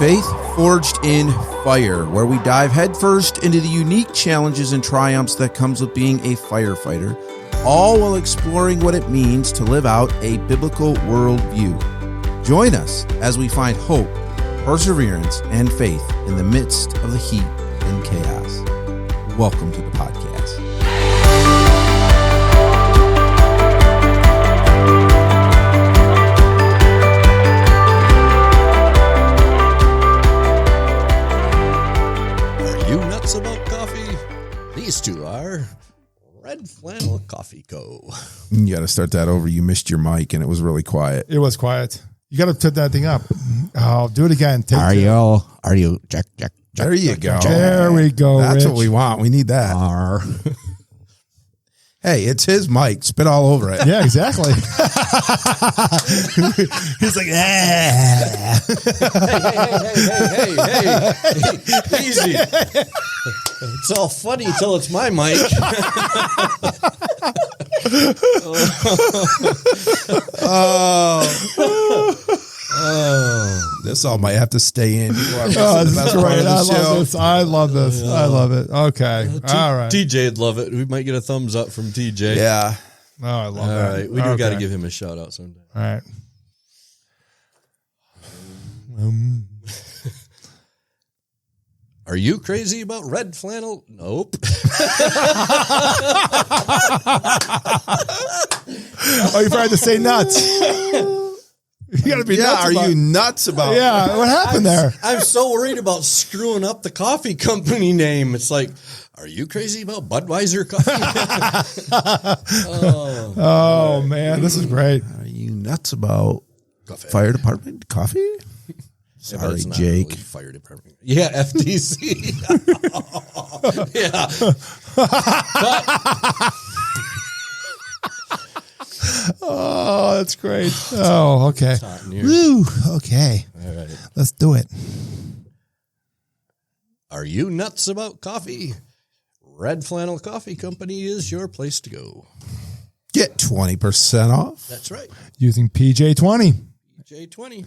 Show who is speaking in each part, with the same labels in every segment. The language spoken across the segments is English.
Speaker 1: Faith Forged in Fire, where we dive headfirst into the unique challenges and triumphs that comes with being a firefighter, all while exploring what it means to live out a biblical worldview. Join us as we find hope, perseverance, and faith in the midst of the heat and chaos. Welcome to the podcast.
Speaker 2: About coffee. These two are Red Flannel Coffee Co.
Speaker 1: You got to start that over. You missed your mic and it was really quiet.
Speaker 3: It was quiet. You got to put that thing up. Oh, do it again.
Speaker 2: Are you check.
Speaker 1: There you go.
Speaker 3: There we go.
Speaker 1: That's
Speaker 3: Rich.
Speaker 1: what we want. We need that. Hey, it's his mic. Spit all over it.
Speaker 3: Yeah, exactly. He's like,
Speaker 2: hey, easy. It's all funny until it's my mic.
Speaker 1: This all might have to stay in.
Speaker 3: this is great. I love this. I love it. Okay. All right.
Speaker 2: TJ would love it. We might get a thumbs up from TJ.
Speaker 1: Yeah.
Speaker 3: Oh, I love that.
Speaker 2: All right. We do got to give him a shout out someday.
Speaker 3: All right.
Speaker 2: Are you crazy about red flannel? Nope.
Speaker 3: Oh, you tried to say nuts. You got to be nuts.
Speaker 1: Are you nuts about it?
Speaker 3: Yeah. What happened there?
Speaker 2: I'm so worried about screwing up the coffee company name. It's like, are you crazy about Budweiser coffee?
Speaker 3: Oh, man. This is great.
Speaker 1: Are you nuts about
Speaker 2: Coffee.
Speaker 1: fire department coffee?
Speaker 2: Yeah,
Speaker 1: Sorry,
Speaker 2: it's not
Speaker 1: Jake.
Speaker 2: really fire department. Yeah, FTC. Yeah.
Speaker 3: Oh, that's great. Oh, okay.
Speaker 1: Woo. Okay.
Speaker 2: All right.
Speaker 1: Let's do it.
Speaker 2: Are you nuts about coffee? Red Flannel Coffee Company is your place to go.
Speaker 1: Get 20% off
Speaker 2: That's right.
Speaker 3: Using PJ20.
Speaker 2: J20.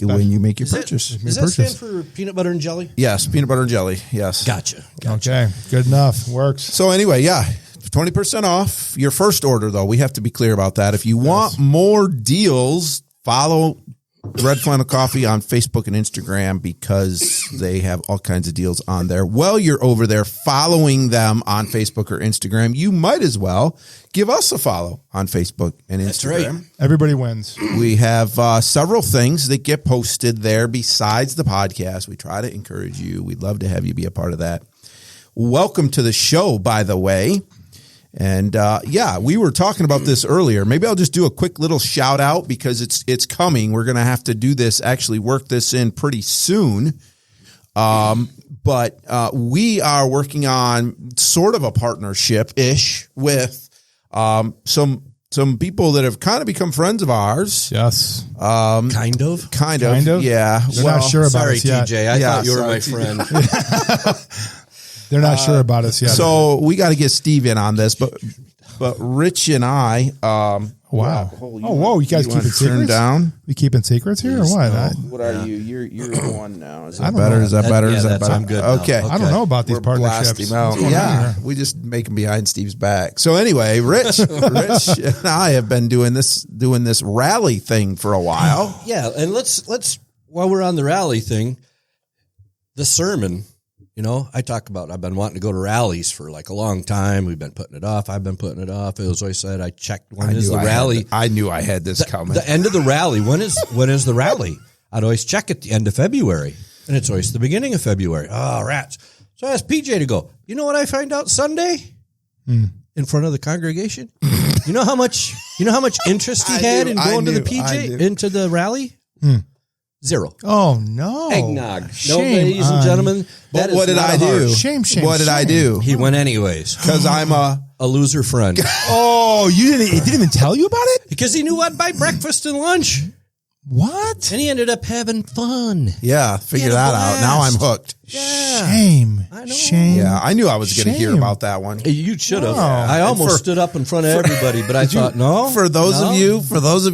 Speaker 1: when you make your
Speaker 2: Does
Speaker 1: purchase.
Speaker 2: that stand for peanut butter and jelly?
Speaker 1: Yes, peanut butter and jelly. Yes.
Speaker 2: Gotcha.
Speaker 3: Okay, good enough. Works.
Speaker 1: So anyway, yeah, 20% off your first order, though. We have to be clear about that. If you want more deals, follow Red Flannel Coffee on Facebook and Instagram because they have all kinds of deals on there. While you're over there following them on Facebook or Instagram, you might as well give us a follow on Facebook and Instagram.
Speaker 2: That's right.
Speaker 3: Everybody wins.
Speaker 1: We have several things that get posted there besides the podcast. We try to encourage you. We'd love to have you be a part of that. Welcome to the show, by the way. And we were talking about this earlier. Maybe I'll just do a quick little shout out because it's coming. We're going to have to do this, actually work this in pretty soon. But we are working on sort of a partnership-ish with some people that have kind of become friends of ours.
Speaker 3: Yes.
Speaker 2: Kind of.
Speaker 1: Kind of. Yeah.
Speaker 3: They're not sure about
Speaker 2: Sorry,
Speaker 3: us yet.
Speaker 2: TJ. I thought you were my friend.
Speaker 3: They're not sure about us yet.
Speaker 1: So we got to get Steve in on this, but Rich and I.
Speaker 3: Wow. Whoa! You guys keeping secrets?
Speaker 1: Down.
Speaker 3: We keeping secrets here or what?
Speaker 1: What are you? You're one now. Is
Speaker 3: I
Speaker 1: that
Speaker 3: don't
Speaker 1: better?
Speaker 3: know.
Speaker 1: Is that better?
Speaker 2: Yeah,
Speaker 1: Is that better?
Speaker 2: I'm good now.
Speaker 1: Okay.
Speaker 3: I don't know about these
Speaker 1: We're blasting
Speaker 3: partnerships.
Speaker 1: him out.
Speaker 3: What's going on
Speaker 1: Yeah,
Speaker 3: here?
Speaker 1: we just make him behind Steve's back. So anyway, Rich and I have been doing this rally thing for a while.
Speaker 2: Yeah, and let's while we're on the rally thing, the sermon. You know, I've been wanting to go to rallies for like a long time. We've been putting it off. I've been putting it off. It was always said, I checked when is the rally.
Speaker 1: I knew I had this coming.
Speaker 2: The end of the rally. When is the rally? I'd always check at the end of February. And it's always the beginning of February. Oh, rats. So I asked PJ to go. You know what I find out Sunday? In front of the congregation? You know how much interest he had in going to the PJ into the rally? Zero.
Speaker 3: Oh no!
Speaker 2: Eggnog.
Speaker 3: Shame
Speaker 2: No, ladies and gentlemen.
Speaker 1: But what did I do?
Speaker 3: Shame.
Speaker 1: What did I do?
Speaker 2: He went anyways.
Speaker 1: Because I'm a
Speaker 2: loser friend.
Speaker 3: Oh, you didn't? He didn't even tell you about it?
Speaker 2: Because he knew I'd buy breakfast and lunch.
Speaker 3: What?
Speaker 2: And he ended up having fun.
Speaker 1: Yeah, figure
Speaker 2: He had a
Speaker 1: that out. Now I'm
Speaker 2: blast.
Speaker 1: hooked.
Speaker 2: Yeah.
Speaker 3: Shame.
Speaker 2: I know.
Speaker 3: Shame.
Speaker 1: Yeah, I knew I was going to hear
Speaker 3: Shame.
Speaker 1: about that one.
Speaker 2: You should have.
Speaker 3: Wow.
Speaker 2: I almost
Speaker 1: For-
Speaker 2: stood up in front of everybody, but I thought, no.
Speaker 1: For those of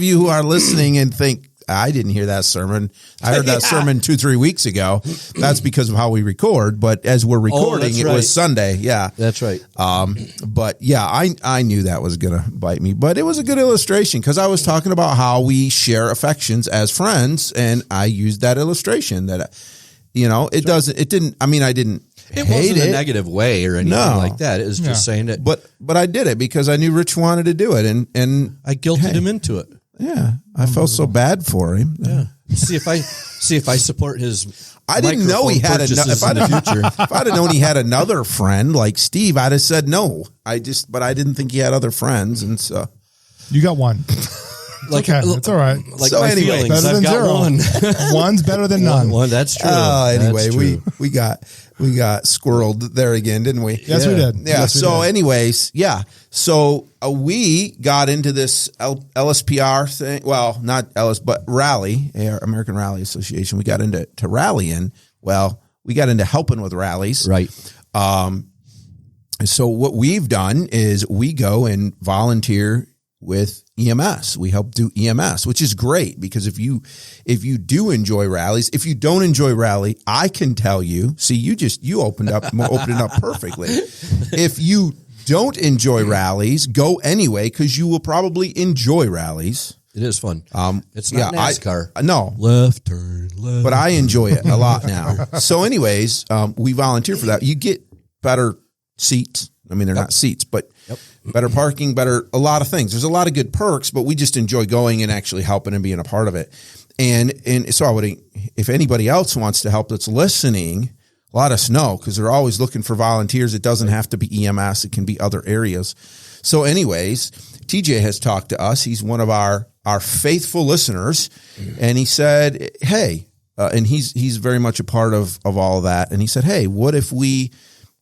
Speaker 1: you who are listening and think, I didn't hear that sermon. I heard that sermon 2-3 weeks ago. That's because of how we record. But as we're recording, it was Sunday. Yeah,
Speaker 2: that's right.
Speaker 1: But yeah, I knew that was going to bite me. But it was a good illustration because I was talking about how we share affections as friends, and I used that illustration that, it didn't. I mean, I didn't.
Speaker 2: It wasn't a negative way or anything like that. It was just saying that.
Speaker 1: But I did it because I knew Rich wanted to do it, and
Speaker 2: I guilted him into it.
Speaker 1: Yeah, I felt so bad for him.
Speaker 2: Yeah. See if I support his.
Speaker 1: I didn't know he had if I'd have known he had another friend like Steve, I'd have said no. But I didn't think he had other friends, and so
Speaker 3: you got one. Okay, that's all right.
Speaker 2: Like so anyway, feelings, better than zero.
Speaker 3: One. One's better than none.
Speaker 2: One, that's true.
Speaker 1: Anyway, we got squirreled there again, didn't we?
Speaker 3: Yes, we did.
Speaker 1: Yeah.
Speaker 3: Yes,
Speaker 1: so, anyways, yeah. So we got into this LSPR thing. Well, not LS, but Rally, American Rally Association. We got into rallying. Well, we got into helping with rallies,
Speaker 2: right?
Speaker 1: So what we've done is we go and volunteer with EMS. We help do EMS, which is great because if you do enjoy rallies, if you don't enjoy rally, I can tell you, see, you opened it up perfectly. If you don't enjoy rallies, go anyway, because you will probably enjoy rallies.
Speaker 2: It is fun. It's not NASCAR.
Speaker 1: No.
Speaker 2: Left turn, left.
Speaker 1: But I enjoy it a lot now. So anyways, we volunteer for that. You get better seats. I mean, they're not seats, but better parking, a lot of things. There's a lot of good perks, but we just enjoy going and actually helping and being a part of it. And so I would, if anybody else wants to help that's listening, let us know because they're always looking for volunteers. It doesn't have to be EMS. It can be other areas. So anyways, TJ has talked to us. He's one of our faithful listeners. And he said, hey, and he's very much a part of all of that. And he said, hey, what if we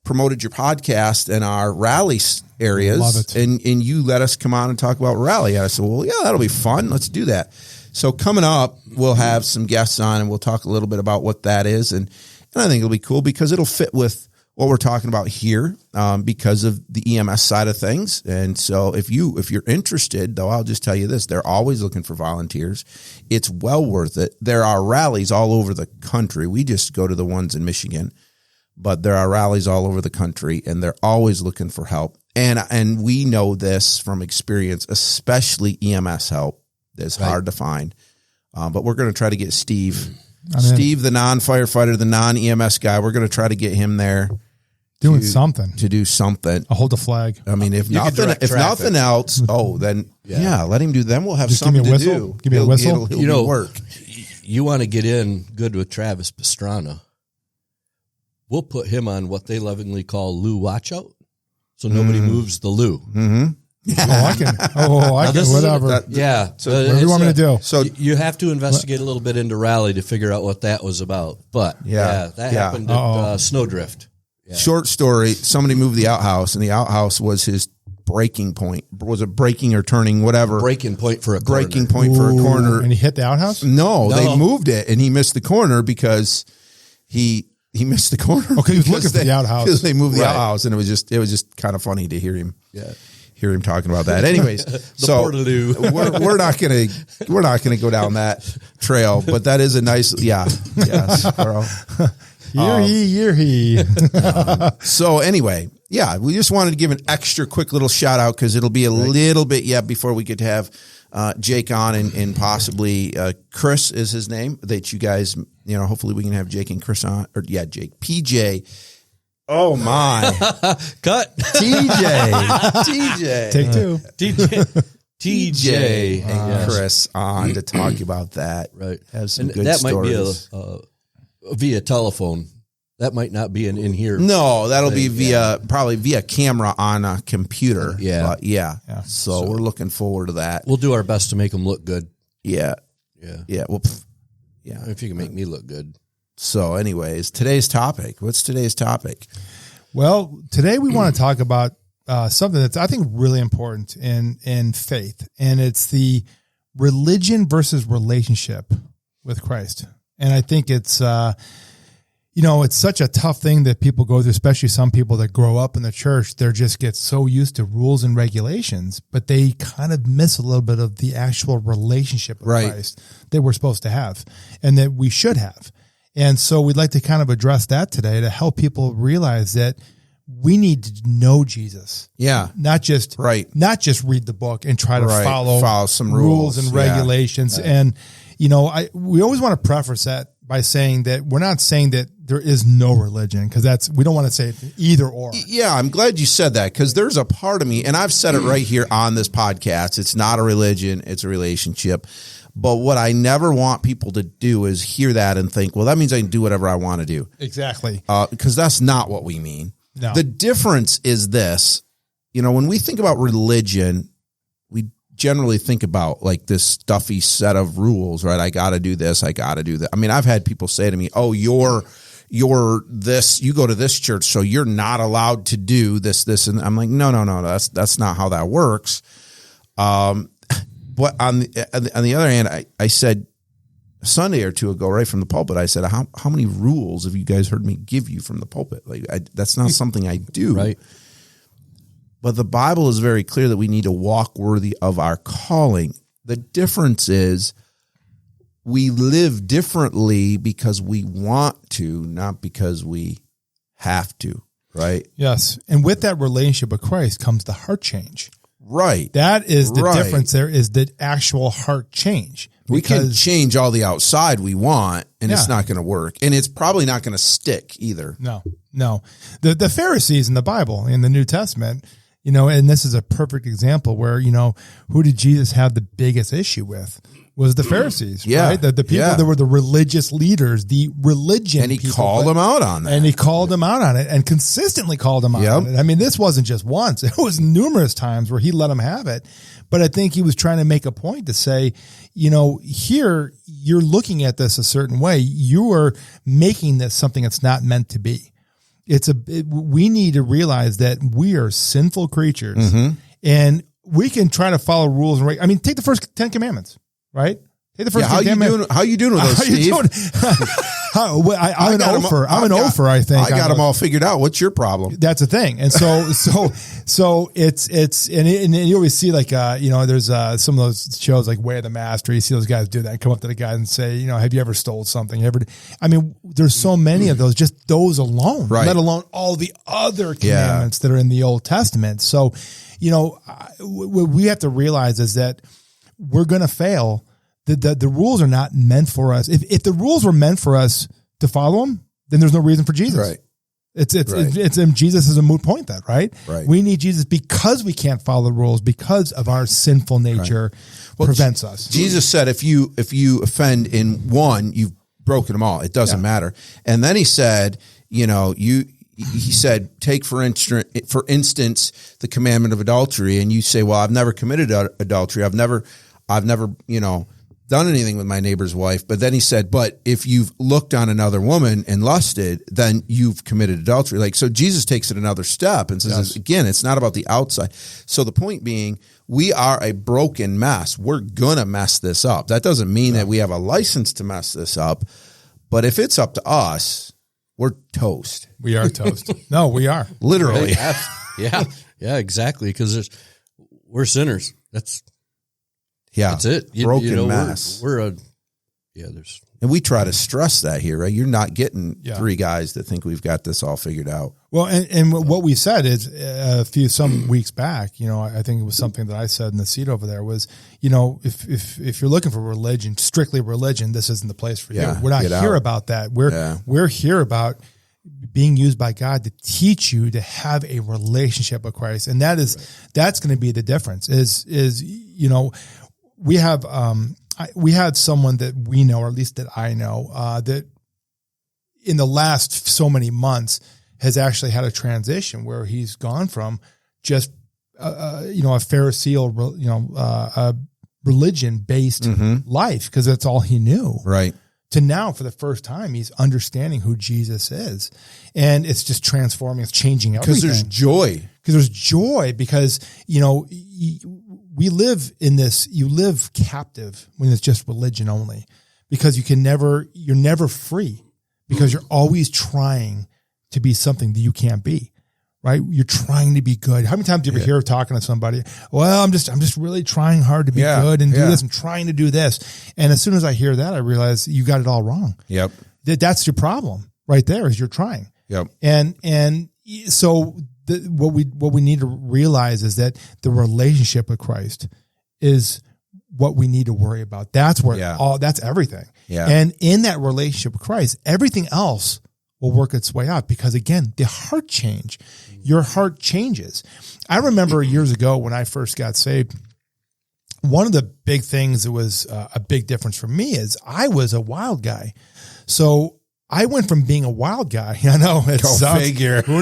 Speaker 1: promoted your podcast in our rally areas and you let us come on and talk about rally? And I said, well, yeah, that'll be fun. Let's do that. So coming up, we'll have some guests on and we'll talk a little bit about what that is. And I think it'll be cool because it'll fit with what we're talking about here because of the EMS side of things. And so if you're interested, though, I'll just tell you this, they're always looking for volunteers. It's well worth it. There are rallies all over the country. We just go to the ones in Michigan. But there are rallies all over the country, and they're always looking for help. And we know this from experience, especially EMS help is hard to find. But we're going to try to get Steve, the non-firefighter, the non-EMS guy. We're going to try to get him there.
Speaker 3: Doing something.
Speaker 1: To do something.
Speaker 3: I'll hold the flag.
Speaker 1: I mean, if nothing else, then let him do. Then we'll have just something to do.
Speaker 3: Give me a whistle.
Speaker 1: It'll work.
Speaker 2: You want to get in good with Travis Pastrana. We'll put him on what they lovingly call Lou Watch Out, so nobody moves the Lou.
Speaker 1: Mm-hmm.
Speaker 3: I can. Whatever.
Speaker 2: So
Speaker 3: whatever you want me to do.
Speaker 2: So you have to investigate a little bit into rally to figure out what that was about. But that happened at Snowdrift. Yeah.
Speaker 1: Short story: somebody moved the outhouse, and the outhouse was his braking point. Was it braking or turning? Whatever.
Speaker 2: Braking point for a
Speaker 1: corner.
Speaker 3: And he hit the outhouse?
Speaker 1: No, they moved it, and he missed the corner because he missed the corner.
Speaker 3: Okay, he was looking for the outhouse.
Speaker 1: Because they moved the outhouse, and it was just kind of funny to hear him. Yeah. Hear him talking about that. Anyways, so we're not gonna go down that trail, but that is a nice Squirrel.
Speaker 3: Hear he.
Speaker 1: So anyway, we just wanted to give an extra quick little shout out because it'll be a little bit before we get to have Jake on and possibly Chris is his name that you guys hopefully we can have Jake and Chris on Jake PJ. Oh my!
Speaker 2: Cut.
Speaker 1: TJ.
Speaker 3: Take two.
Speaker 1: TJ and Chris on to talk about that.
Speaker 2: Right.
Speaker 1: Have some
Speaker 2: and
Speaker 1: good
Speaker 2: that
Speaker 1: stories.
Speaker 2: Might be via telephone. That might not be in here.
Speaker 1: No, that'll be probably via camera on a computer.
Speaker 2: Yeah.
Speaker 1: But So we're looking forward to that.
Speaker 2: We'll do our best to make them look good.
Speaker 1: Yeah. Well,
Speaker 2: if you can make me look good.
Speaker 1: So anyways, today's topic. What's today's topic?
Speaker 3: Well, today we want to talk about something that's, I think, really important in faith. And it's the religion versus relationship with Christ. And I think it's, it's such a tough thing that people go through, especially some people that grow up in the church. They just get so used to rules and regulations, but they kind of miss a little bit of the actual relationship of Christ that we're supposed to have and that we should have. And so we'd like to kind of address that today to help people realize that we need to know Jesus.
Speaker 1: Yeah.
Speaker 3: Not just read the book and try to follow
Speaker 1: some
Speaker 3: rules and regulations. Yeah. And, we always want to preface that by saying that we're not saying that there is no religion, because we don't want to say either or.
Speaker 1: Yeah, I'm glad you said that, because there's a part of me, and I've said it right here on this podcast, it's not a religion, it's a relationship. But what I never want people to do is hear that and think, well, that means I can do whatever I want to do.
Speaker 3: Exactly.
Speaker 1: Because that's not what we mean.
Speaker 3: No.
Speaker 1: The difference is this, when we think about religion, we generally think about like this stuffy set of rules, right? I got to do this. I got to do that. I mean, I've had people say to me, oh, you're this, you go to this church, so you're not allowed to do this. And I'm like, no, that's not how that works. But on the other hand, I said a Sunday or two ago, right from the pulpit, I said, how many rules have you guys heard me give you from the pulpit? Like, that's not something I do.
Speaker 2: Right.
Speaker 1: But the Bible is very clear that we need to walk worthy of our calling. The difference is we live differently because we want to, not because we have to, right?
Speaker 3: Yes. And with that relationship with Christ comes the heart change.
Speaker 1: Right.
Speaker 3: That is the difference. There is the actual heart change.
Speaker 1: We can change all the outside we want, and it's not going to work. And it's probably not going to stick either.
Speaker 3: No. The Pharisees in the Bible, in the New Testament, and this is a perfect example where, who did Jesus have the biggest issue with? Was the Pharisees, right? The people that were the religious leaders, the religion.
Speaker 1: And he called them out on that.
Speaker 3: And he called them out on it and consistently called them out on it. I mean, this wasn't just once. It was numerous times where he let them have it. But I think he was trying to make a point to say, here you're looking at this a certain way. You are making this something that's not meant to be. We need to realize that we are sinful creatures, and we can try to follow rules and I mean, take the first 10 commandments, right? Take the first 10 commandments.
Speaker 1: How you doing with those, Steve?
Speaker 3: I'm an ofer, I think.
Speaker 1: I got them all figured out. What's your problem?
Speaker 3: That's the thing. And so it's and you always see like, there's some of those shows like Way of the Master. You see those guys do that and come up to the guys and say, have you ever stole something? There's so many of those, just those alone, let alone all the other commandments that are in the Old Testament. So, what we have to realize is that we're going to fail. The rules are not meant for us. If the rules were meant for us to follow them, then there's no reason for Jesus.
Speaker 1: Right.
Speaker 3: It's Jesus is a moot point then, right?
Speaker 1: Right.
Speaker 3: We need Jesus because we can't follow the rules because of our sinful nature prevents us.
Speaker 1: Jesus said, if you offend in one, you've broken them all. It doesn't matter. And then he said, he said, take for instance, the commandment of adultery. And you say, well, I've never committed adultery. I've never, done anything with my neighbor's wife. But then he said, but if you've looked on another woman and lusted, then you've committed adultery. Like, so Jesus takes it another step and says, again, it's not about the outside. So the point being, we are a broken mess. We're going to mess this up. That doesn't mean that we have a license to mess this up. But if it's up to us, we're toast.
Speaker 3: We are toast. No, we are.
Speaker 1: Literally.
Speaker 2: Yeah, exactly. Because we're sinners. That's it.
Speaker 1: Broken mess. And we try to stress that here, right? You're not getting three guys that think we've got this all figured out.
Speaker 3: Well, and what we said is some weeks back, I think it was something that I said in the seat over there was, if you're looking for religion, strictly religion, this isn't the place for you. We're not here about that. We're here about being used by God to teach you to have a relationship with Christ. And that's going to be the difference we had someone that we know, or at least that I know, that in the last so many months has actually had a transition where he's gone from just, a Pharisaical, religion-based life, because that's all he knew.
Speaker 1: Right.
Speaker 3: To now, for the first time, he's understanding who Jesus is. And it's just transforming, it's changing everything.
Speaker 1: Because there's joy.
Speaker 3: Because, we live in this, you live captive when it's just religion only, because you're never free, because you're always trying to be something that you can't be. Right? You're trying to be good. How many times do you ever hear talking to somebody? Well, I'm just really trying hard to be good and do this. I'm trying to do this. And as soon as I hear that, I realize you got it all wrong.
Speaker 1: Yep.
Speaker 3: That's your problem right there, is you're trying.
Speaker 1: Yep.
Speaker 3: And so what we need to realize is that the relationship with Christ is what we need to worry about. That's where that's everything.
Speaker 1: Yeah.
Speaker 3: And in that relationship with Christ, everything else will work its way out, because again, the heart change, your heart changes. I remember years ago when I first got saved, one of the big things that was a big difference for me is I was a wild guy. So I went from being a wild guy. I know it sucks.
Speaker 1: Figure.
Speaker 3: Who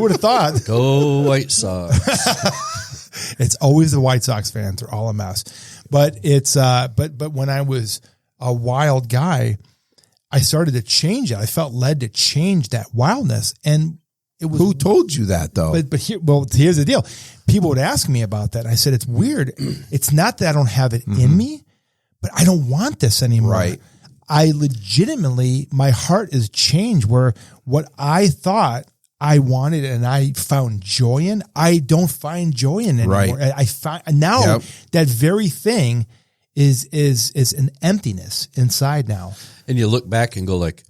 Speaker 3: would have thought?
Speaker 2: Go White Sox.
Speaker 3: It's always the White Sox fans. They're all a mess. But it's but when I was a wild guy, I started to change it. I felt led to change that wildness. And it was,
Speaker 1: who told you that though?
Speaker 3: But here's the deal. People would ask me about that. And I said, it's weird. It's not that I don't have it in me, but I don't want this anymore.
Speaker 1: Right.
Speaker 3: I legitimately, my heart is changed, where what I thought I wanted and I found joy in, I don't find joy in anymore.
Speaker 1: Right.
Speaker 3: I find now that very thing is an emptiness inside now.
Speaker 2: And you look back and go like,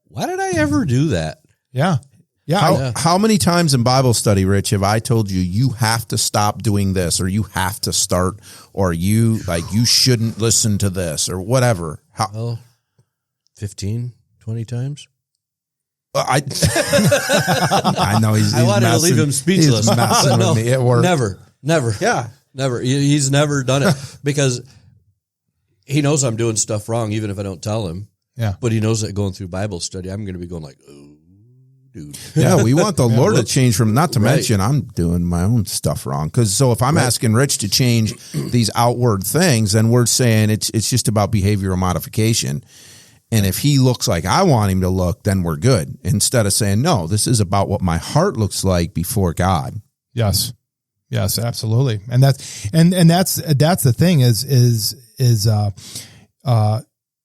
Speaker 2: why did I ever do that?
Speaker 3: Yeah. Yeah.
Speaker 1: How many times in Bible study, Rich, have I told you, you have to stop doing this, or you have to start, or you shouldn't listen to this, or whatever?
Speaker 2: 15, 20 times.
Speaker 1: I know he's
Speaker 2: I wanted
Speaker 1: messing,
Speaker 2: to leave him speechless.
Speaker 1: He's messing with me at work.
Speaker 2: Never.
Speaker 1: Yeah.
Speaker 2: Never. He's never done it because he knows I'm doing stuff wrong, even if I don't tell him.
Speaker 3: Yeah.
Speaker 2: But he knows that going through Bible study, I'm going to be going like, oh, dude.
Speaker 1: Yeah, we want the Lord to change from, not to mention I'm doing my own stuff wrong. So if I'm asking Rich to change these outward things, then we're saying it's just about behavioral modification. And if he looks like I want him to look, then we're good. Instead of saying, no, this is about what my heart looks like before God.
Speaker 3: Yes. Yes, absolutely. And that's the thing is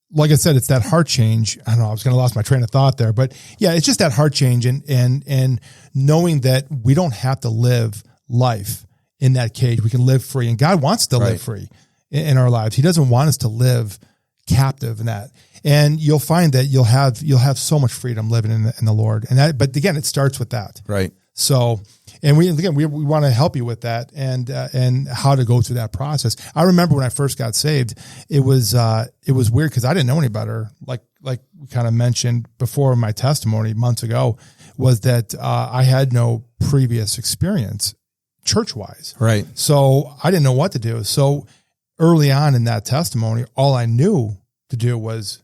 Speaker 3: like I said, it's that heart change. I don't know, I was going to lose my train of thought there, but yeah, it's just that heart change and knowing that we don't have to live life in that cage. We can live free, and God wants to live free in our lives. He doesn't want us to live captive in that. And you'll find that you'll have so much freedom living in the Lord. And that, but again, it starts with that.
Speaker 1: Right.
Speaker 3: So, and we want to help you with that and how to go through that process. I remember when I first got saved, it was weird because I didn't know any better. Like we kind of mentioned before in my testimony months ago, was that I had no previous experience church-wise.
Speaker 1: Right.
Speaker 3: So I didn't know what to do. So early on in that testimony, all I knew to do was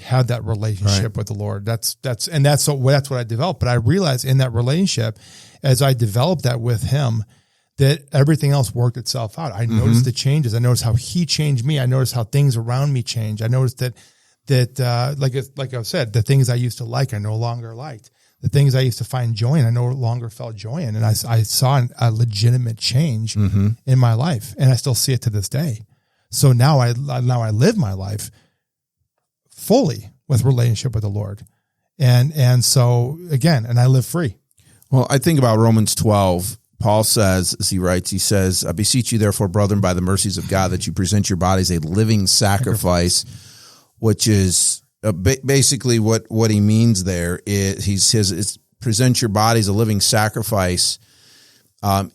Speaker 3: have that relationship with the Lord. That's what I developed. But I realized in that relationship, as I developed that with him, that everything else worked itself out. I noticed the changes. I noticed how he changed me. I noticed how things around me changed. I noticed that like I said, the things I used to like, I no longer liked. The things I used to find joy in, I no longer felt joy in. And I saw a legitimate change in my life, and I still see it to this day. So now I live my life fully with relationship with the Lord. And so again, and I live free.
Speaker 1: Well, I think about Romans 12. Paul says, as he writes, he says, I beseech you therefore, brethren, by the mercies of God, that you present your bodies a living sacrifice, which is basically what he means there. He says, it's present your bodies a living sacrifice. And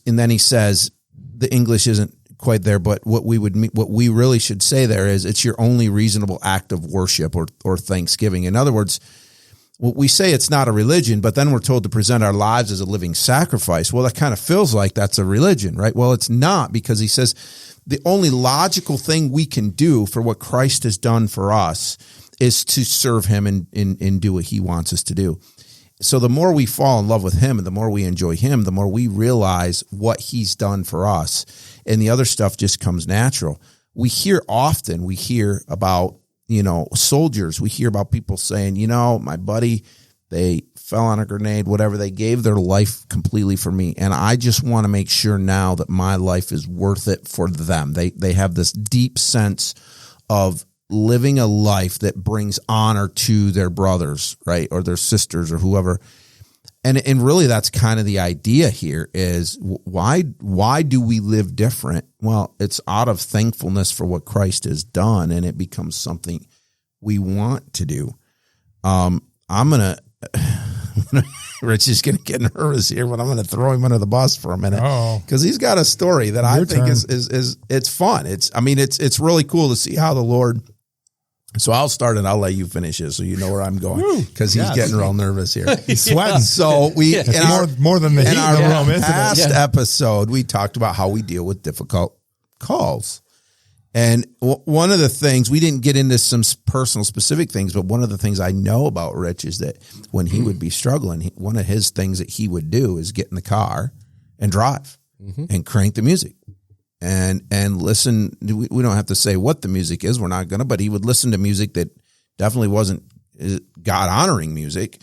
Speaker 1: then he says, the English isn't quite there, but what we really should say there is it's your only reasonable act of worship or thanksgiving. In other words, we say it's not a religion, but then we're told to present our lives as a living sacrifice. Well, that kind of feels like that's a religion, right? Well, it's not, because he says the only logical thing we can do for what Christ has done for us is to serve him and do what he wants us to do. So the more we fall in love with him and the more we enjoy him, the more we realize what he's done for us. And the other stuff just comes natural. We hear about, soldiers. We hear about people saying, my buddy, they fell on a grenade, whatever. They gave their life completely for me. And I just want to make sure now that my life is worth it for them. They have this deep sense of living a life that brings honor to their brothers, right? Or their sisters or whoever. And really that's kind of the idea here is why do we live different? Well, it's out of thankfulness for what Christ has done, and it becomes something we want to do. Rich is going to get nervous here, but I'm going to throw him under the bus for a minute because he's got a story that I think is it's fun. It's really cool to see how the Lord. So I'll start and I'll let you finish it so you know where I'm going because he's getting real nervous here.
Speaker 3: He's sweating.
Speaker 1: So we
Speaker 3: more than the heat
Speaker 1: in our
Speaker 3: in the room, isn't it?
Speaker 1: past episode we talked about how we deal with difficult calls. And one of the things, we didn't get into some personal specific things, but one of the things I know about Rich is that when he would be struggling, one of his things that he would do is get in the car and drive and crank the music and listen. We don't have to say what the music is. We're not going to, but he would listen to music that definitely wasn't God honoring music.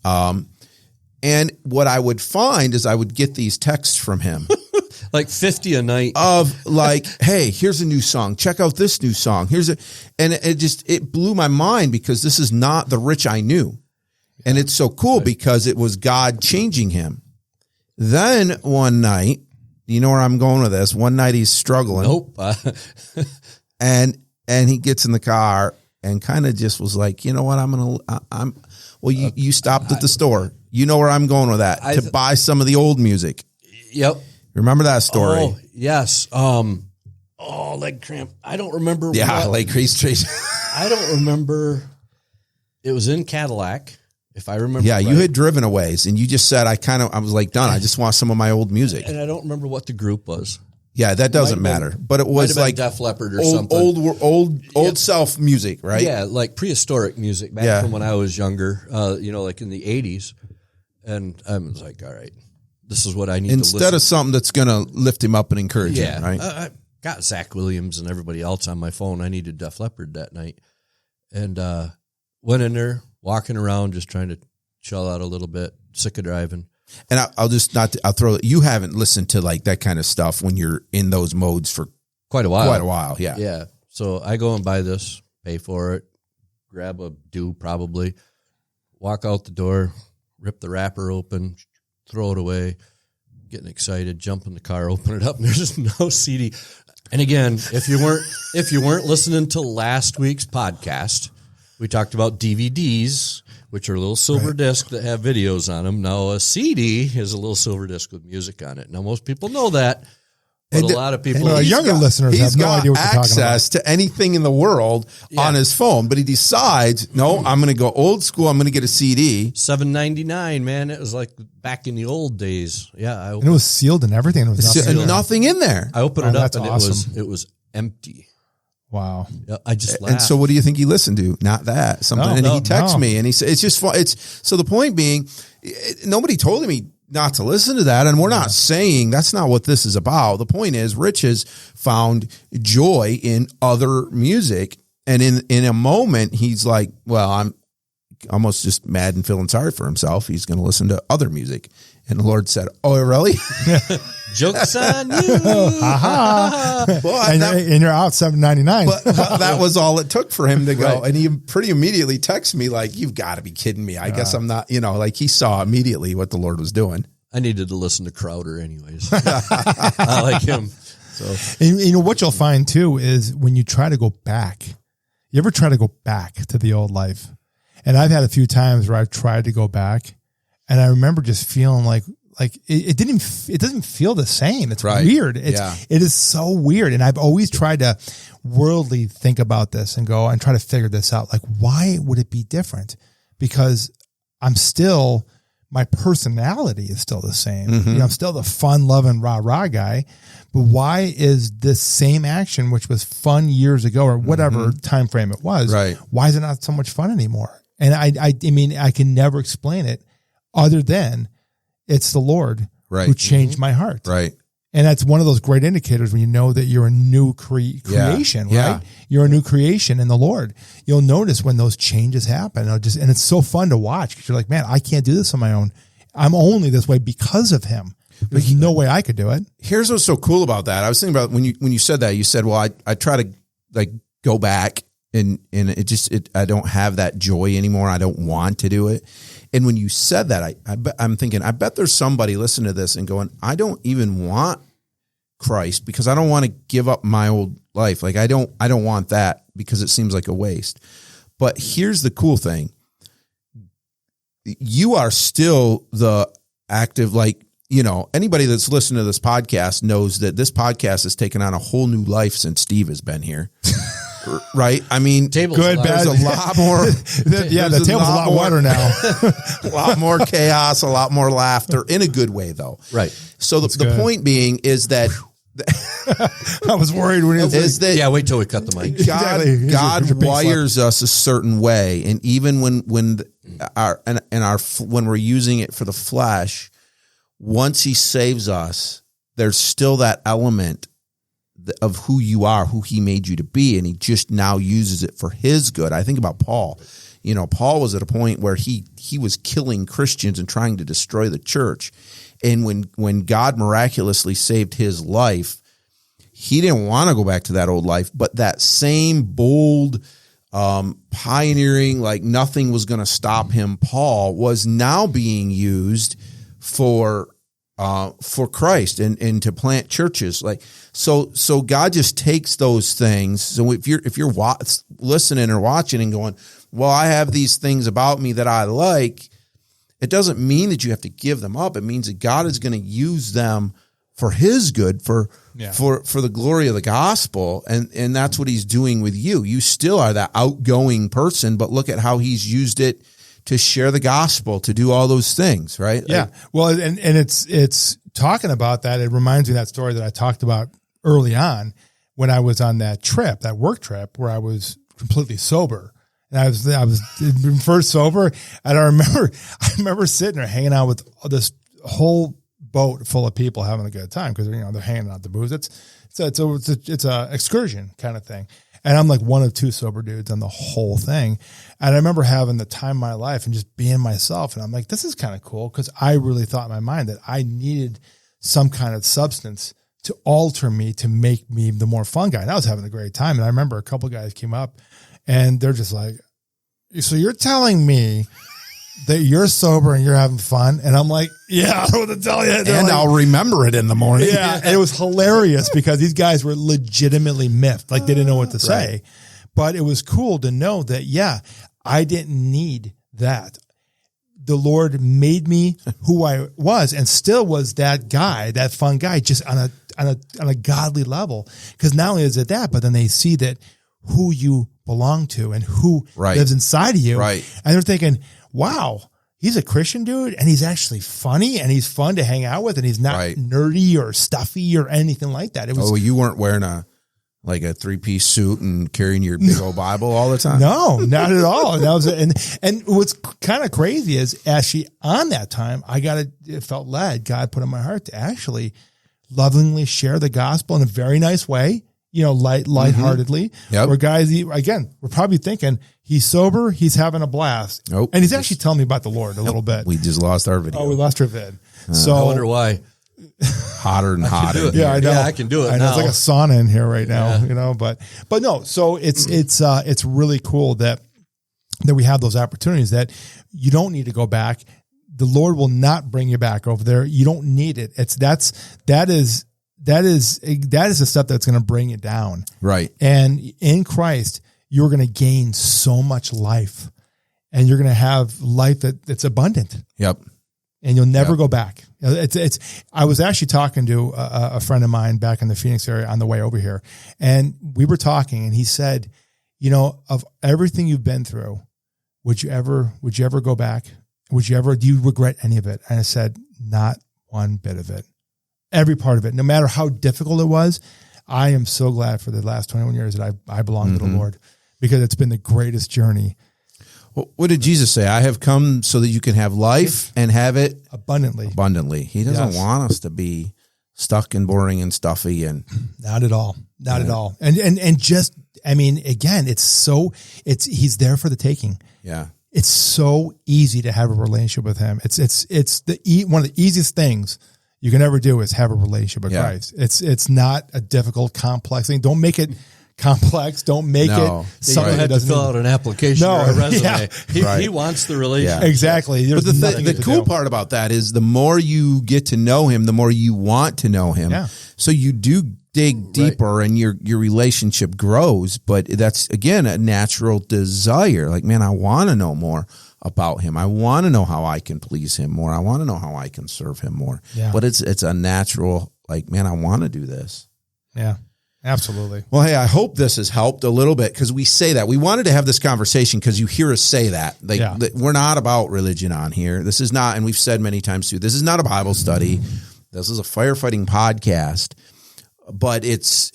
Speaker 1: And what I would find is I would get these texts from him.
Speaker 2: Like 50 a night
Speaker 1: of like, hey, here's a new song. Check out this new song. And it blew my mind because this is not the Rich I knew. And it's so cool because it was God changing him. Then one night, you know where I'm going with this? One night he's struggling.
Speaker 2: Nope.
Speaker 1: and he gets in the car and kind of just was like, you know what? You stopped at the store. You know where I'm going with that to buy some of the old music.
Speaker 2: Yep.
Speaker 1: Remember that story?
Speaker 2: Oh, yes. Leg cramp. I don't remember.
Speaker 1: Yeah, Lake Crease Street.
Speaker 2: I don't remember. It was in Cadillac, if I remember.
Speaker 1: Yeah,
Speaker 2: right.
Speaker 1: You had driven a ways, and you just said, I was like, done. I just want some of my old music.
Speaker 2: And I don't remember what the group was.
Speaker 1: Yeah, that doesn't matter. But it was like
Speaker 2: Def Leppard or something.
Speaker 1: Old self music, right?
Speaker 2: Yeah, like prehistoric music back from when I was younger, like in the 80s. And I was like, all right. This is what I need
Speaker 1: instead of something that's going to lift him up and encourage him, right?
Speaker 2: I got Zach Williams and everybody else on my phone. I needed Def Leppard that night. And went in there, walking around, just trying to chill out a little bit, sick of driving.
Speaker 1: And I'll throw it. You haven't listened to like that kind of stuff when you're in those modes for
Speaker 2: quite a while.
Speaker 1: Yeah.
Speaker 2: Yeah. So I go and buy this, pay for it, grab a probably, walk out the door, rip the wrapper open, throw it away, getting excited, jump in the car, open it up, and there's no CD. And again, if you weren't listening to last week's podcast, we talked about DVDs, which are a little silver disc that have videos on them. Now a CD is a little silver disc with music on it. Now most people know that, but a lot of people,
Speaker 3: younger listeners have no idea what you're talking about.
Speaker 1: He's got access to anything in the world on his phone, but he decides, no, I'm going to go old school. I'm going to get a CD.
Speaker 2: $7.99, man. It was like back in the old days. Yeah,
Speaker 3: and it was sealed and everything. It was
Speaker 1: nothing in there.
Speaker 2: I opened it up and it was empty.
Speaker 3: Wow.
Speaker 2: I just laughed.
Speaker 1: And so what do you think he listened to? Not that. Something. He texts me and he said, it's just fun. So the point being, nobody told me not to listen to that. And we're not saying that's not what this is about. The point is Rich has found joy in other music. And in a moment, he's like, well, I'm almost just mad and feeling sorry for himself. He's going to listen to other music. And the Lord said, oh, really?
Speaker 2: Joke's on you.
Speaker 3: Well, and you're out $7.99.
Speaker 1: But that was all it took for him to go. Right. And he pretty immediately texted me like, you've got to be kidding me. I guess I'm not, like he saw immediately what the Lord was doing.
Speaker 2: I needed to listen to Crowder anyways. I like him. So,
Speaker 3: and what you'll find too is when you try to go back, you ever try to go back to the old life? And I've had a few times where I've tried to go back, and I remember just feeling like it doesn't feel the same. It's weird. It is so weird. And I've always tried to worldly think about this and go and try to figure this out. Like, why would it be different? Because my personality is still the same.
Speaker 1: Mm-hmm.
Speaker 3: I'm still the fun loving rah guy, but why is this same action, which was fun years ago or whatever time frame it was, why is it not so much fun anymore? And I mean, I can never explain it other than it's the Lord who changed my heart.
Speaker 1: Right.
Speaker 3: And that's one of those great indicators when you know that you're a new creation, right? Yeah. You're a new creation in the Lord. You'll notice when those changes happen. And it's so fun to watch because you're like, man, I can't do this on my own. I'm only this way because of him. There's no way I could do it.
Speaker 1: Here's what's so cool about that. I was thinking about when you said that, you said, well, I try to like go back and I don't have that joy anymore. I don't want to do it. And when you said that, I'm thinking, I bet there's somebody listening to this and going, I don't even want Christ because I don't want to give up my old life. Like I don't want that because it seems like a waste. But here's the cool thing. You are still the active, like, you know, anybody that's listening to this podcast knows that this podcast has taken on a whole new life since Steve has been here. Right? I mean,
Speaker 2: Tables
Speaker 3: good,
Speaker 2: allowed.
Speaker 3: bad.
Speaker 1: there's a lot more.
Speaker 3: Yeah, the table's a lot wider now.
Speaker 1: A lot more chaos, a lot more laughter in a good way, though.
Speaker 2: Right.
Speaker 1: So the
Speaker 3: good.
Speaker 1: point being is that
Speaker 3: I was worried when it was
Speaker 1: is that
Speaker 2: Yeah, wait till we cut the mic.
Speaker 1: God,
Speaker 3: Exactly. Here's your
Speaker 1: God
Speaker 3: pink slip.
Speaker 1: wires us a certain way, and even when we're using it for the flesh, once He saves us, there's still that element of who you are, who He made you to be, and He just now uses it for His good. I think about Paul. You know, Paul was at a point where he was killing Christians and trying to destroy the church, and when God miraculously saved his life, he didn't want to go back to that old life, but that same bold, pioneering, like nothing was going to stop him, Paul was now being used for Christ and to plant churches. Like, so God just takes those things. So if you're listening or watching and going, well, I have these things about me that I like, it doesn't mean that you have to give them up. It means that God is going to use them for His good, for the glory of the gospel. And that's what He's doing with you. You still are that outgoing person, but look at how He's used it to share the gospel, to do all those things, right?
Speaker 3: Yeah. Well, and it's talking about that. It reminds me of that story that I talked about early on when I was on that trip, that work trip where I was completely sober. And I was first sober. And I remember sitting there hanging out with this whole boat full of people having a good time because, you know, they're hanging out the booze. It's a excursion kind of thing. And I'm like one of two sober dudes on the whole thing. And I remember having the time of my life and just being myself. And I'm like, this is kind of cool because I really thought in my mind that I needed some kind of substance to alter me, to make me the more fun guy. And I was having a great time. And I remember a couple of guys came up and they're just like, so you're telling me that you're sober and you're having fun? And I'm like, yeah, I don't know what to tell you.
Speaker 1: And I'll remember it in the morning.
Speaker 3: Yeah. And it was hilarious because these guys were legitimately miffed. Like they didn't know what to say,
Speaker 1: Right.
Speaker 3: But it was cool to know that, yeah, I didn't need that. The Lord made me who I was and still was that guy, that fun guy, just on a godly level. Because not only is it that, but then they see that who you belong to and who
Speaker 1: Right.
Speaker 3: lives inside of you.
Speaker 1: Right.
Speaker 3: And they're thinking, wow, he's a Christian dude and he's actually funny and he's fun to hang out with and he's not
Speaker 1: Right.
Speaker 3: nerdy or stuffy or anything like that. It was
Speaker 1: Oh, you weren't wearing a 3-piece suit and carrying your big old Bible all the time?
Speaker 3: no, not at all. And that was and what's kind of crazy is actually on that time it felt led. God put in my heart to actually lovingly share the gospel in a very nice way. You know, lightheartedly.
Speaker 1: Yep.
Speaker 3: Where guys, again, we're probably thinking he's sober, he's having a blast.
Speaker 1: Nope.
Speaker 3: And he's actually telling me about the Lord a little bit.
Speaker 1: We just lost our video.
Speaker 3: Oh, we lost our vid.
Speaker 2: I wonder why.
Speaker 1: Hotter and hotter.
Speaker 3: Yeah, I know.
Speaker 2: Yeah, I can do it
Speaker 3: I know.
Speaker 2: now.
Speaker 3: It's like a sauna in here right now,
Speaker 2: Yeah.
Speaker 3: you know, but no. So it's really cool that we have those opportunities that you don't need to go back. The Lord will not bring you back over there. You don't need it. That is the stuff that's going to bring you down.
Speaker 1: Right.
Speaker 3: And in Christ, you're going to gain so much life and you're going to have life that's abundant.
Speaker 1: Yep.
Speaker 3: And you'll never go back. I was actually talking to a friend of mine back in the Phoenix area on the way over here, and we were talking, and he said, you know, of everything you've been through, would you ever go back? Do you regret any of it? And I said, not one bit of it. Every part of it, no matter how difficult it was, I am so glad for the last 21 years that I belong to the Lord, because it's been the greatest journey.
Speaker 1: What did Jesus say? I have come so that you can have life and have it
Speaker 3: Abundantly.
Speaker 1: He doesn't
Speaker 3: Yes.
Speaker 1: want us to be stuck and boring and stuffy and
Speaker 3: Not at all. Not at all. And just, I mean, again, he's there for the taking.
Speaker 1: yeah.
Speaker 3: It's so easy to have a relationship with him. It's one of the easiest things you can ever do is have a relationship with
Speaker 1: Yeah.
Speaker 3: Christ. It's not a difficult, complex thing. Don't make it complex. Don't make
Speaker 1: No.
Speaker 3: it
Speaker 2: You
Speaker 3: something
Speaker 2: don't
Speaker 3: that
Speaker 2: have to
Speaker 3: doesn't
Speaker 2: fill out an application
Speaker 3: No.
Speaker 2: or a resume.
Speaker 3: Yeah.
Speaker 2: He wants the relationship.
Speaker 3: exactly.
Speaker 1: But
Speaker 3: There's nothing
Speaker 1: the
Speaker 3: to
Speaker 1: cool
Speaker 3: do.
Speaker 1: part about that is the more you get to know him, the more you want to know him.
Speaker 3: Yeah.
Speaker 1: So you do dig deeper and your relationship grows, but that's again a natural desire. Like, man, I want to know more about him. I want to know how I can please him more. I want to know how I can serve him more.
Speaker 3: Yeah.
Speaker 1: But it's a natural, like, man, I want to do this.
Speaker 3: Yeah, absolutely.
Speaker 1: Well, hey, I hope this has helped a little bit because we say that. We wanted to have this conversation because you hear us say that. Like,
Speaker 3: Yeah.
Speaker 1: that we're not about religion on here. This is not, and we've said many times too, this is not a Bible study. This is a firefighting podcast, but it's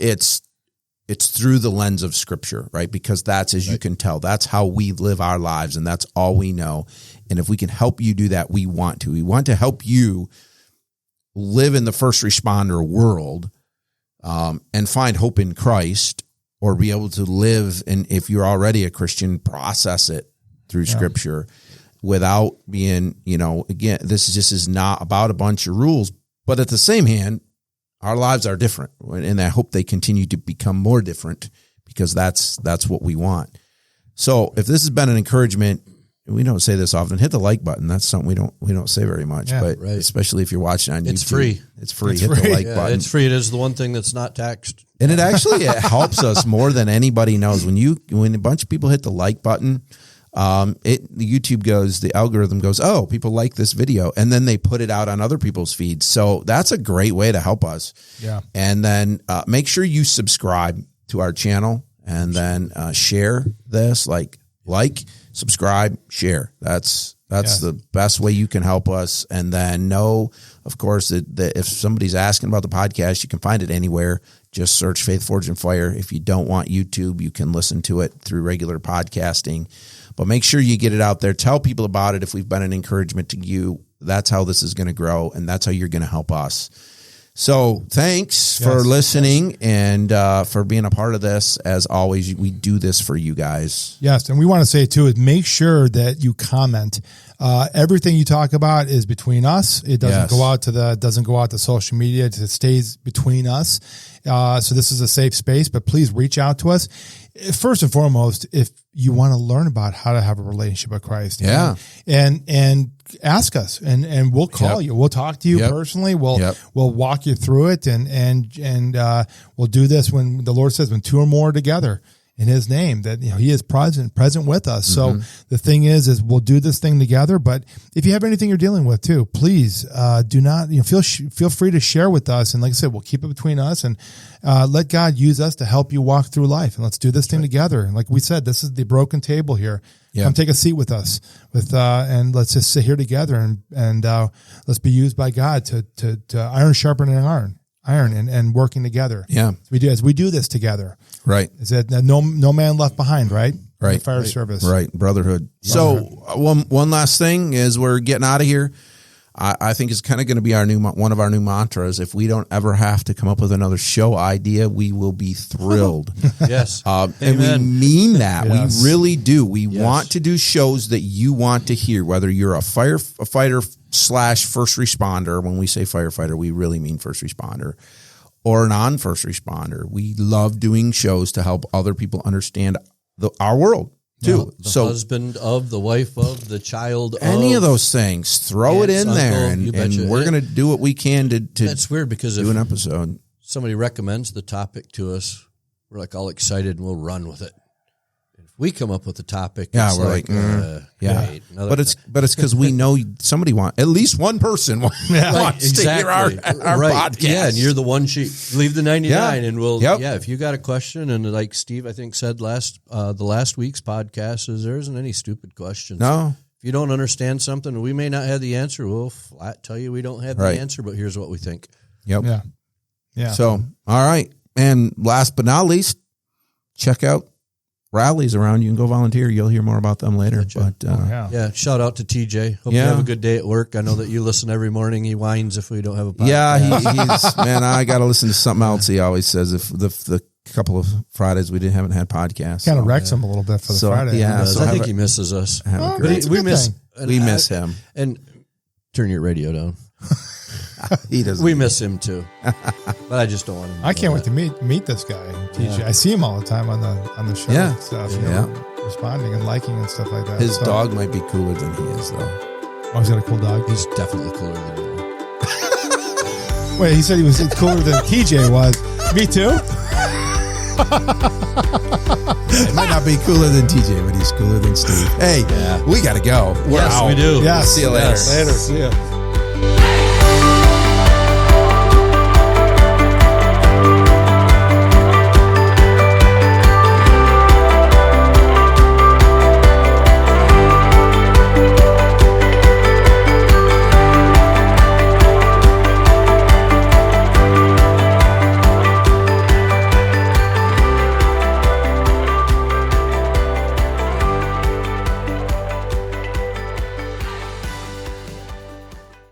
Speaker 1: through the lens of Scripture, right? Because that's, as you can tell, that's how we live our lives, and that's all we know. And if we can help you do that, we want to. We want to help you live in the first responder world and find hope in Christ, or be able to live, and if you're already a Christian, process it through Scripture without being, again, this is not about a bunch of rules, but at the same hand, our lives are different, and I hope they continue to become more different because that's what we want. So if this has been an encouragement, we don't say this often, hit the like button. That's something we don't say very much, but especially if you're watching on YouTube.
Speaker 2: It's free.
Speaker 1: It's free. Hit the like button.
Speaker 2: It's free. It is the one thing that's not taxed.
Speaker 1: And it actually it helps us more than anybody knows. When a bunch of people hit the like button, the YouTube goes, the algorithm goes, oh, people like this video, and then they put it out on other people's feeds. So that's a great way to help us.
Speaker 3: Yeah. And
Speaker 1: then make sure you subscribe to our channel, and then share this, like, subscribe, share. That's the best way you can help us. And then know, of course, that if somebody's asking about the podcast, you can find it anywhere. Just search Faith Forged in Fire. If you don't want YouTube, you can listen to it through regular podcasting. But make sure you get it out there. Tell people about it if we've been an encouragement to you. That's how this is going to grow, and that's how you're going to help us. So thanks for listening and for being a part of this. As always, we do this for you guys.
Speaker 3: Yes, and we want to say too is make sure that you comment. Everything you talk about is between us. It doesn't go out to social media. It stays between us. So this is a safe space. But please reach out to us. First and foremost, if you want to learn about how to have a relationship with Christ, and ask us, and we'll call you. We'll talk to you personally. We'll walk you through it, and we'll do this when the Lord says, when two or more are together in His name, that He is present with us. So the thing is we'll do this thing together. But if you have anything you're dealing with too, please do not feel free to share with us. And like I said, we'll keep it between us, and let God use us to help you walk through life. And let's do this thing together. And like we said, this is the broken table here. Come take a seat with us, and let's just sit here together, and let's be used by God to iron sharpening iron and working together.
Speaker 1: Yeah,
Speaker 3: as we do this together.
Speaker 1: Right.
Speaker 3: Is that no man left behind, right?
Speaker 1: Right.
Speaker 3: The fire service.
Speaker 1: Right. Brotherhood. So one last thing is we're getting out of here. I think it's kind of going to be one of our new mantras. If we don't ever have to come up with another show idea, we will be thrilled.
Speaker 2: Yes.
Speaker 1: And we mean that.
Speaker 3: Yes.
Speaker 1: We really do. We want to do shows that you want to hear, whether you're a firefighter / first responder. When we say firefighter, we really mean first responder, or non-first responder. We love doing shows to help other people understand our world too.
Speaker 2: The husband of, the wife of, the child
Speaker 1: any
Speaker 2: of
Speaker 1: of those things, throw it in there, and we're going to do what we can to
Speaker 2: That's weird, because
Speaker 1: do an episode.
Speaker 2: Somebody recommends the topic to us, we're like all excited and we'll run with it. If we come up with a topic, it's
Speaker 1: we're
Speaker 2: like wait,
Speaker 1: but it's because we know somebody at least one person wants to hear our podcast.
Speaker 2: Yeah, and you're the one leave the 99, and we'll if you got a question, and like Steve I think said the last week's podcast, there isn't any stupid questions.
Speaker 1: No.
Speaker 2: If you don't understand something, we may not have the answer. We'll flat tell you we don't have the answer, but here's what we think.
Speaker 1: Yep.
Speaker 3: Yeah.
Speaker 1: So, all right. And last but not least, check out rallies around. You can go volunteer. You'll hear more about them later. But
Speaker 2: shout out to TJ. Hope you have a good day at work. I know that you listen every morning. He whines if we don't have a podcast.
Speaker 1: Yeah, he's man. I got to listen to something else. He always says if the couple of Fridays we haven't had podcasts,
Speaker 3: kind of wrecks him a little bit for the Friday.
Speaker 1: Yeah,
Speaker 2: I think he misses us.
Speaker 1: We miss him.
Speaker 2: And turn your radio down.
Speaker 1: He doesn't.
Speaker 2: We miss him too, but I just don't want him.
Speaker 3: I can't wait to meet this guy, TJ. I see him all the time on the show.
Speaker 1: Yeah.
Speaker 3: And stuff,
Speaker 1: Yeah.
Speaker 3: Responding and liking and stuff like that.
Speaker 1: His dog might be cooler than he is, though.
Speaker 3: Oh, he's got a cool dog.
Speaker 2: He's definitely cooler than you.
Speaker 3: Wait, he said he was cooler than TJ was. Me too.
Speaker 1: It might not be cooler than TJ, but he's cooler than Steve. Hey, we got to go. We're
Speaker 2: Yes,
Speaker 1: out.
Speaker 2: we do.
Speaker 3: Yes.
Speaker 1: See you later.
Speaker 2: Yes.
Speaker 3: Later. See ya.